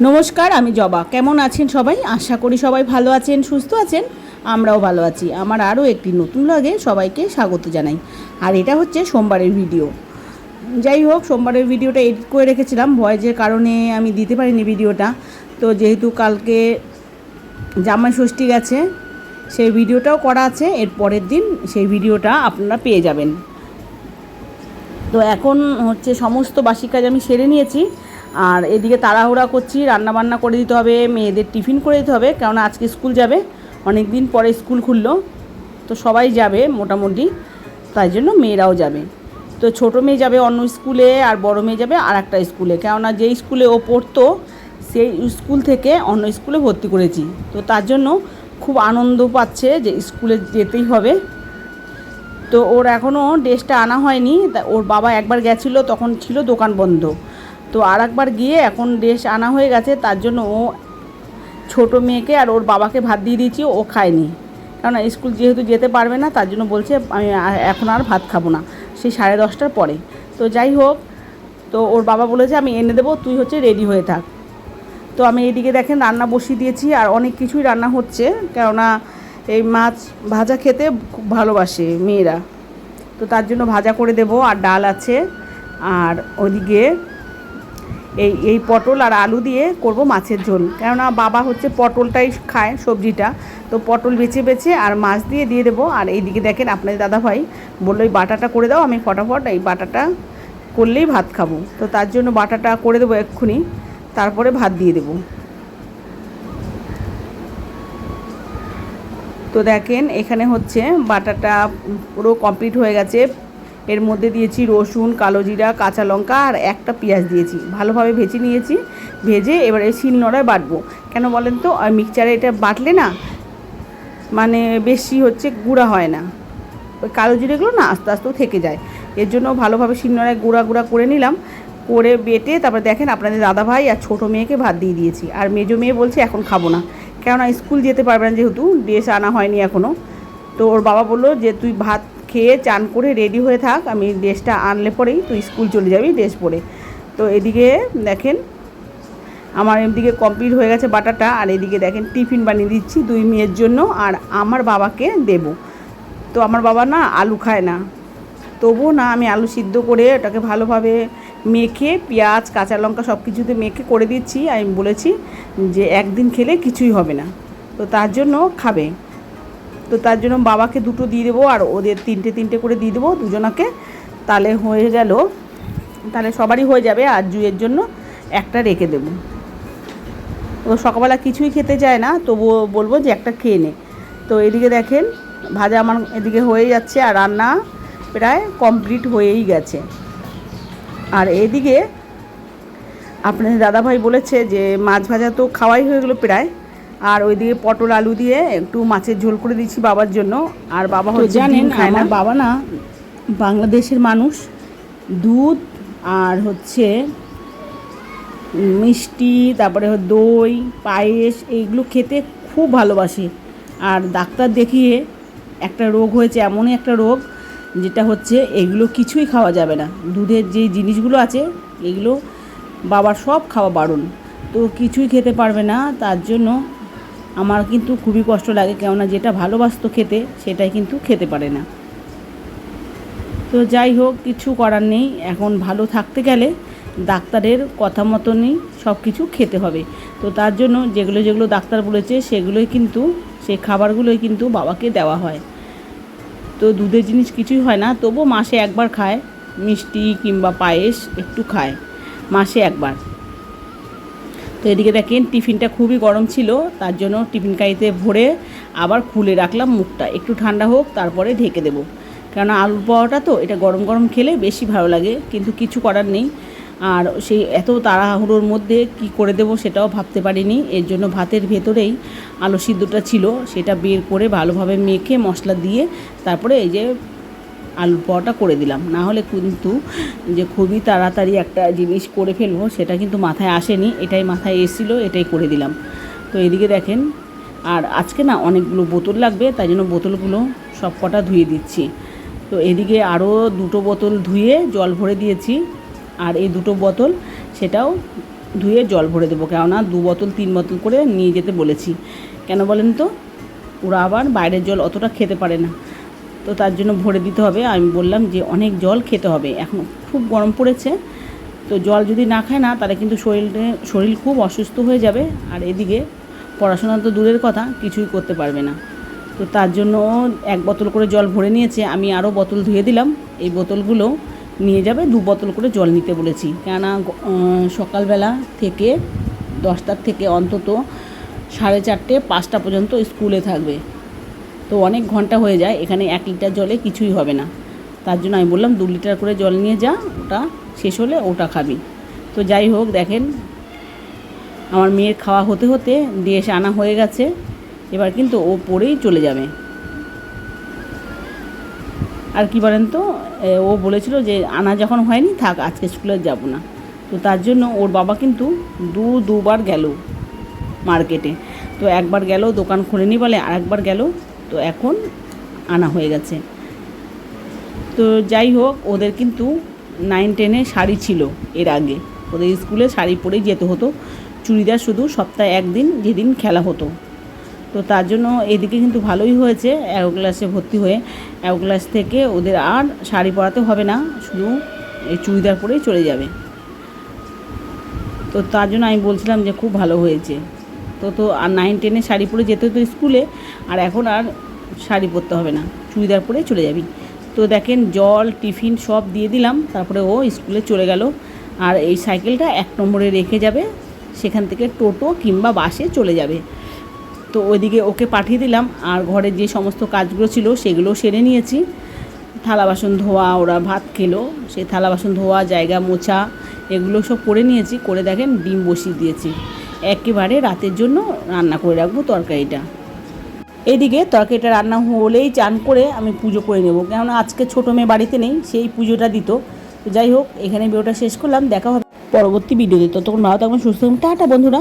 নমস্কার, আমি জবা। কেমন আছেন সবাই? আশা করি সবাই ভালো আছেন, সুস্থ আছেন। আমরাও ভালো আছি। আমার আরও একটি নতুন ব্লগে সবাইকে স্বাগত জানাই। আর এটা হচ্ছে সোমবারের ভিডিও। যাই হোক, সোমবারের ভিডিওটা এডিট করে রেখেছিলাম, ভয়েসের কারণে আমি দিতে পারিনি ভিডিওটা। তো যেহেতু কালকে জামাই ষষ্ঠী গেছে, সেই ভিডিওটাও করা আছে। এর পরের দিন সেই ভিডিওটা আপনারা পেয়ে যাবেন। তো এখন হচ্ছে সমস্ত বাসি কাজ আমি সেরে নিয়েছি। আর এদিকে তাড়াহুড়া করছি, রান্নাবান্না করে দিতে হবে, মেয়েদের টিফিন করে দিতে হবে, কারণ আজকে স্কুল যাবে। অনেক দিন পরে স্কুল খুললো, তো সবাই যাবে মোটামুটি, তাই জন্য মেয়েরাও যাবে। তো ছোটো মেয়ে যাবে অন্য স্কুলে, আর বড় মেয়ে যাবে আর একটা স্কুলে, কেননা যেই স্কুলে ও পড়তো সেই স্কুল থেকে অন্য স্কুলে ভর্তি করেছি। তো তার জন্য খুব আনন্দ পাচ্ছে যে স্কুলে যেতেই হবে। তো ওর এখনও ড্রেসটা আনা হয়নি। ওর বাবা একবার গেছিলো, তখন ছিল দোকান বন্ধ। তো আর একবার গিয়ে এখন ড্রেস আনা হয়ে গেছে। তার জন্য ও ছোটো মেয়েকে আর ওর বাবাকে ভাত দিয়ে দিয়েছি, ও খায়নি। কারণ স্কুল যেহেতু যেতে পারবে না, তার জন্য বলছে আমি এখন আর ভাত খাবো না, সেই 10:30টার পরে। তো যাই হোক, তো ওর বাবা বলেছে আমি এনে দেবো, তুই হচ্ছে রেডি হয়ে থাক। তো আমি এদিকে দেখেন রান্না বসিয়ে দিয়েছি, আর অনেক কিছুই রান্না হচ্ছে, কেননা এই মাছ ভাজা খেতে খুব ভালোবাসে মেয়েরা। তো তার জন্য ভাজা করে দেব, আর ডাল আছে। আর ওদিকে এই পটল আর আলু দিয়ে করব মাছের ঝোল, কেননা বাবা হচ্ছে পটলটাই খায় সবজিটা। তো পটল বেছে বেছে আর মাছ দিয়ে দেবো। আর এইদিকে দেখেন আপনাদের দাদাভাই বললো এই বাটাটা করে দাও, আমি ফটাফট এই বাটাটা করলেই ভাত খাবো। তো তার জন্য বাটাটা করে দেবো এক্ষুনি, তারপরে ভাত দিয়ে দেবো। তো দেখেন এখানে হচ্ছে বাটাটা পুরো কমপ্লিট হয়ে গেছে। এর মধ্যে দিয়েছি রসুন, কালো জিরা, কাঁচা লঙ্কা আর একটা পেঁয়াজ দিয়েছি, ভালোভাবে ভেজে নিয়েছি। ভেজে এবারে শিলনোড়ায় বাটবো। কেন বলেন তো, মিক্সচারে এটা বাটলে না মানে বেশি হচ্ছে গুঁড়া হয় না, ওই কালো জিরেগুলো না আস্তে আস্তেও থেকে যায়। এর জন্য ভালোভাবে শিলনোড়ায় গুঁড়া করে নিলাম। করে বেটে তারপরে দেখেন আপনাদের দাদাভাই আর ছোটো মেয়েকে ভাত দিয়ে দিয়েছি। আর মেজো মেয়ে বলছে এখন খাবো না, কেননা স্কুল যেতে পারবে না, যেহেতু ড্রেস আনা হয়নি এখনও। তো ওর বাবা বললো যে তুই ভাত খেয়ে চান করে রেডি হয়ে থাক, আমি ড্রেসটা আনলে পরেই তুই স্কুল চলে যাবি ড্রেস পরে। তো এদিকে দেখেন আমার এদিকে কমপ্লিট হয়ে গেছে বাটাটা। আর এদিকে দেখেন টিফিন বানিয়ে দিচ্ছি 2 মেয়ের জন্য, আর আমার বাবাকে দেব। তো আমার বাবা না আলু খায় না, তবুও না আমি আলু সিদ্ধ করে ওটাকে ভালোভাবে মেখে পেঁয়াজ কাঁচা লঙ্কা সব কিছুতে মেখে করে দিচ্ছি। আমি বলেছি যে একদিন খেলে কিছুই হবে না, তো তার জন্য খাবে। তো তার জন্য বাবাকে 2টো দিয়ে দেবো, আর ওদের 3টে করে দিয়ে দেবো দুজনাকে। তাহলে হয়ে গেল, তাহলে সবারই হয়ে যাবে। আর জুয়ের জন্য একটা রেখে দেবো। ও সকালবেলা কিছুই খেতে চায় না, তবুও বলবো যে একটা খেয়ে নে। তো এদিকে দেখেন ভাজা আমার এদিকে হয়ে যাচ্ছে, আর রান্না প্রায় কমপ্লিট হয়েই গেছে। আর এদিকে আপনাদের দাদাভাই বলেছে যে মাছ ভাজা তো খাওয়াই হয়ে গেলো প্রায়। আর ওইদিকে পটল আলু দিয়ে একটু মাছের ঝোল করে দিচ্ছি বাবার জন্য। আর বাবা হচ্ছে জানেন আমার বাবা না বাংলাদেশের মানুষ, দুধ আর হচ্ছে মিষ্টি, তারপরে দই, পায়েস এইগুলো খেতে খুব ভালোবাসে। আর ডাক্তার দেখিয়ে একটা রোগ হয়েছে, এমনই একটা রোগ যেটা হচ্ছে এগুলো কিছুই খাওয়া যাবে না। দুধের যে জিনিসগুলো আছে এগুলো বাবার সব খাওয়া বারণ, তো কিছুই খেতে পারবে না। তার জন্য আমার কিন্তু খুবই কষ্ট লাগে, কেননা যেটা ভালোবাসতো খেতে সেটাই কিন্তু খেতে পারে না। তো যাই হোক, কিছু করার নেই। এখন ভালো থাকতে গেলে ডাক্তারের কথা মতনই সব কিছু খেতে হবে। তো তার জন্য যেগুলো ডাক্তার বলেছে সেগুলোই কিন্তু, সেই খাবারগুলোই কিন্তু বাবাকে দেওয়া হয়। তো দুধের জিনিস কিছুই হয় না, তবুও মাসে একবার খায়, মিষ্টি কিংবা পায়েস একটু খায় মাসে একবার। তো এদিকে দেখেন টিফিনটা খুবই গরম ছিল, তার জন্য টিফিন কারিতে ভরে আবার খুলে রাখলাম মুখটা, একটু ঠান্ডা হোক তারপরে ঢেকে দেবো। কেননা আলুর পরোটা তো এটা গরম গরম খেলে বেশি ভালো লাগে, কিন্তু কিছু করার নেই। আর সেই এত তাড়াহুড়োর মধ্যে কি করে দেবো সেটাও ভাবতে পারিনি। এর জন্য ভাতের ভেতরেই আলু সিদ্ধটা ছিল, সেটা বের করে ভালোভাবে মেখে মশলা দিয়ে তারপরে এই যে আলুর পরোটা করে দিলাম। না হলে কিন্তু যে খুবই তাড়াতাড়ি একটা জিনিস করে ফেলবো সেটা কিন্তু মাথায় আসেনি, এটাই মাথায় এসেছিলো, এটাই করে দিলাম। তো এদিকে দেখেন, আর আজকে না অনেকগুলো বোতল লাগবে, তাই জন্য বোতলগুলো সব কটা ধুয়ে দিচ্ছি। তো এদিকে আরও 2টো বোতল ধুয়ে জল ভরে দিয়েছি। আর এই 2টো বোতল সেটাও ধুয়ে জল ভরে দেবো, কেননা 2 বোতল 3 বোতল করে নিয়ে যেতে বলেছি। কেন বলেন তো, ওরা আবার বাইরের জল অতটা খেতে পারে না, তো তার জন্য ভরে দিতে হবে। আমি বললাম যে অনেক জল খেতে হবে, এখন খুব গরম পড়েছে, তো জল যদি না খায় না তাহলে কিন্তু শরীর খুব অসুস্থ হয়ে যাবে, আর এদিকে পড়াশোনা তো দূরের কথা, কিছুই করতে পারবে না। তো তার জন্য 1 বোতল করে জল ভরে নিয়েছে, আমি আরও বোতল ধুয়ে দিলাম। এই বোতলগুলো নিয়ে যাবে, 2 বোতল করে জল নিতে বলেছি, কেননা সকালবেলা থেকে 10টার থেকে অন্তত 4:30 5টা পর্যন্ত স্কুলে থাকবে, তো অনেক ঘন্টা হয়ে যায়, এখানে 1 লিটার জলে কিছুই হবে না। তার জন্য আমি বললাম 2 লিটার করে জল নিয়ে যা, ওটা শেষ হলে ওটা খাবি। তো যাই হোক, দেখেন আমার মেয়ের খাওয়া হতে হতে ডিশ আনা হয়ে গেছে, এবার কিন্তু ও পড়েই চলে যাবে। আর কি বলেন তো, ও বলেছিল যে আনা যখন হয়নি থাক, আজকে স্কুলে যাব না। তো তার জন্য ওর বাবা কিন্তু দুবার গেল মার্কেটে, তো একবার গেল দোকান খোলেনি বলে, আর একবার গেল, তো এখন আনা হয়ে গেছে। তো যাই হোক, ওদের কিন্তু 9-10-এ শাড়ি ছিল, এর আগে ওদের স্কুলে শাড়ি পরেই যেতে হতো, চুড়িদার শুধু সপ্তাহে 1 দিন যেদিন খেলা হতো। তো তার জন্য এদিকে কিন্তু ভালোই হয়েছে, 1 ক্লাসে ভর্তি হয়ে 1 ক্লাস থেকে ওদের আর শাড়ি পরাতে হবে না, শুধু এই চুড়িদার পরেই চলে যাবে। তো তার জন্য আমি বলছিলাম যে খুব ভালো হয়েছে। তো আর 9-10-এ শাড়ি পরে যেতে হতো স্কুলে, আর এখন আর শাড়ি পরতে হবে না, চুড়িদার পরেই চলে যাবি। তো দেখেন জল টিফিন সব দিয়ে দিলাম, তারপরে ও স্কুলে চলে গেল। আর এই সাইকেলটা 1 নম্বরে রেখে যাবে, সেখান থেকে টোটো কিংবা বাসে চলে যাবে। তো ওইদিকে ওকে পাঠিয়ে দিলাম, আর ঘরের যে সমস্ত কাজগুলো ছিল সেগুলো সেরে নিয়েছি। থালা বাসন ধোয়া, ওরা ভাত খেলো, সেই থালা বাসন ধোয়া, জায়গা মোছা, এগুলো সব করে নিয়েছি। করে দেখেন ডিম বসিয়ে দিয়েছি, একেবারে রাতের জন্য রান্না করে রাখবো তরকারিটা। এদিকে তরকারিটা রান্না হলেই চান করে আমি পুজো করে নেব, কেননা আজকে ছোটো মেয়ে বাড়িতে নেই, সেই পুজোটা দিত। তো যাই হোক, এখানে ভিডিওটা শেষ করলাম, দেখা হবে পরবর্তী ভিডিওতে। ততক্ষণ ভালো থাকবেন, সুস্থ থাকবেন, টাটা বন্ধুরা।